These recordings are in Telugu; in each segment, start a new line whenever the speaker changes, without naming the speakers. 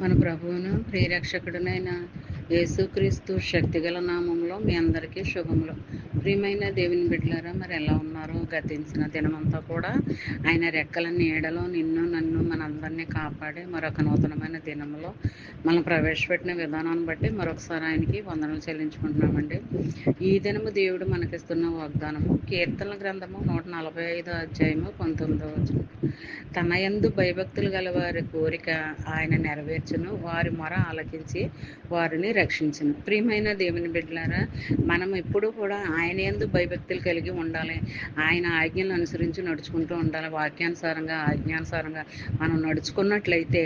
మన ప్రభువును ప్రియరక్షకుడునైన యేసుక్రీస్తు శక్తిగల నామంలో మీ అందరికీ శుభములు. ప్రియమైన దేవుని బిడ్డలారా, మరి ఎలా ఉన్నారో? గతించిన దినమంతా కూడా ఆయన రెక్కల నీడలో నిన్ను నన్ను మనందరినీ కాపాడి మరొక నూతనమైన దినంలో మనం ప్రవేశపెట్టిన విధానాన్ని బట్టి మరొకసారి ఆయనకి వందనలు చెల్లించుకుంటున్నామండి. ఈ దినము దేవుడు మనకిస్తున్న వాగ్దానము కీర్తనల గ్రంథము 145 అధ్యాయము 19వ వచనం. తన యందు భయభక్తులు గల వారి కోరిక ఆయన నెరవేర్చును, వారి మొర ఆలకించి వారిని రక్షించును. ప్రియమైన దేవుని బిడ్డలారా, మనం ఎప్పుడూ కూడా ఆయన యందు భయభక్తులు కలిగి ఉండాలి. ఆయన ఆజ్ఞలను అనుసరించి నడుచుకుంటూ ఉండాలి. వాక్యానుసారంగా ఆజ్ఞానుసారంగా మనం నడుచుకున్నట్లయితే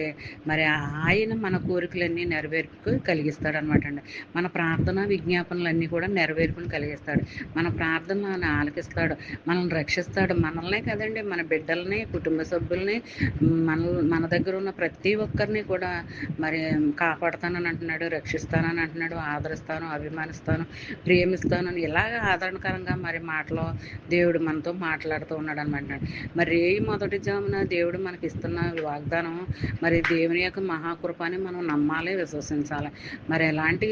మరి ఆయన మన కోరికలన్నీ నెరవేర్పు కలిగిస్తాడు అనమాట అండి. మన ప్రార్థన విజ్ఞాపనలన్నీ కూడా నెరవేర్పును కలిగిస్తాడు. మన ప్రార్థనను ఆలకిస్తాడు, మనల్ని రక్షిస్తాడు. మనల్నే కదండి, మన బిడ్డల్ని, కుటుంబ సభ్యుల్ని, మన దగ్గర ఉన్న ప్రతి ఒక్కరిని కూడా మరి కాపాడుతానని అంటున్నాడు, రక్షిస్తానని అంటున్నాడు, ఆదరిస్తాను, అభిమానిస్తాను, ప్రేమిస్తాను అని ఇలాగ ఆదరణకరంగా మరి మాటలో దేవుడు మనతో మాట్లాడుతూ ఉన్నాడు అనమాట. మరి మొదటి జామున దేవుడు మనకి ఇస్తున్న వాగ్దానం మరి దేవుని యొక్క మహాకృపని మనం నమ్మాలి, విశ్వసించాలి. మరి ఎలాంటి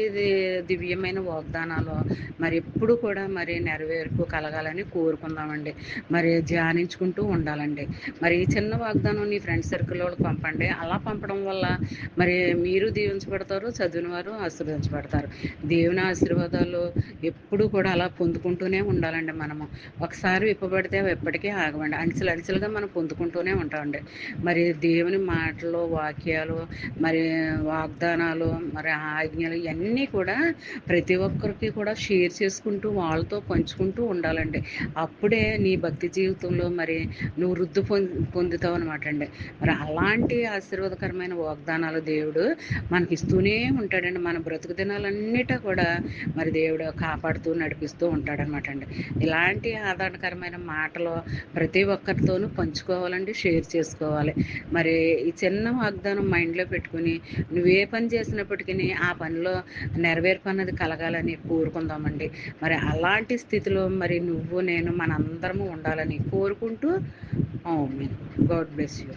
దివ్యమైన వాగ్దానాలు మరి ఎప్పుడు కూడా మరి నెరవేర్పు కలగాలని కోరుకుందామండి. మరి ధ్యానించుకుంటూ ఉండాలండి. మరి ఈ చిన్న వాగ్దానం నీ ఫ్రెండ్ సర్కిల్ వాళ్ళకి పంపండి. అలా పంపడం వల్ల మరి మీరు దీవించబడతారు, చదివిన వారు ఆశీర్వదించబడతారు. దేవుని ఆశీర్వాదాలు ఎప్పుడు కూడా అలా పొందుకుంటూనే ఉండాలండి. మనము ఒకసారి విప్పబడితే అవి ఎప్పటికీ ఆగవండి. అంచెలుగా మనం పొందుకుంటూనే ఉంటామండి. మరి దేవుని మాటలు, వాక్యాలు, మరి వాగ్దానాలు, మరి ఆజ్ఞలు ఇవన్నీ కూడా ప్రతి ఒక్కరికి కూడా షేర్ చేసుకుంటూ వాళ్ళతో పంచుకుంటూ ఉండాలండి. అప్పుడే నీ భక్తి జీవితంలో మరి నువ్వు వృద్ధి పొందుతావు అనమాట అండి. మరి అలాంటి ఆశీర్వాదకరమైన వాగ్దానాలు దేవుడు మనకి ఇస్తూనే ఉంటాడండి. మన బ్రతుకు దినాలన్నిటా కూడా మరి దేవుడు కాపాడుతూ నడిపిస్తూ ఉంటాడనమాట అండి. ఇలాంటి ఆదరణకరమైన మాటలు ప్రతి ఒక్కరితోనూ పంచుకోవాలండి, షేర్ చేసుకోవాలి. మరి ఈ చిన్న వాగ్దానం మైండ్లో పెట్టుకుని నువ్వే పని చేసినప్పటికీ ఆ పనిలో నెరవేర్పు అన్నది కలగాలని కోరుకుందామండి. మరి అలాంటి స్థితిలో మరి నువ్వు నేను మనందరము ఉండాలని కోరుకుంటూ, గాడ్ బ్లెస్ యూ.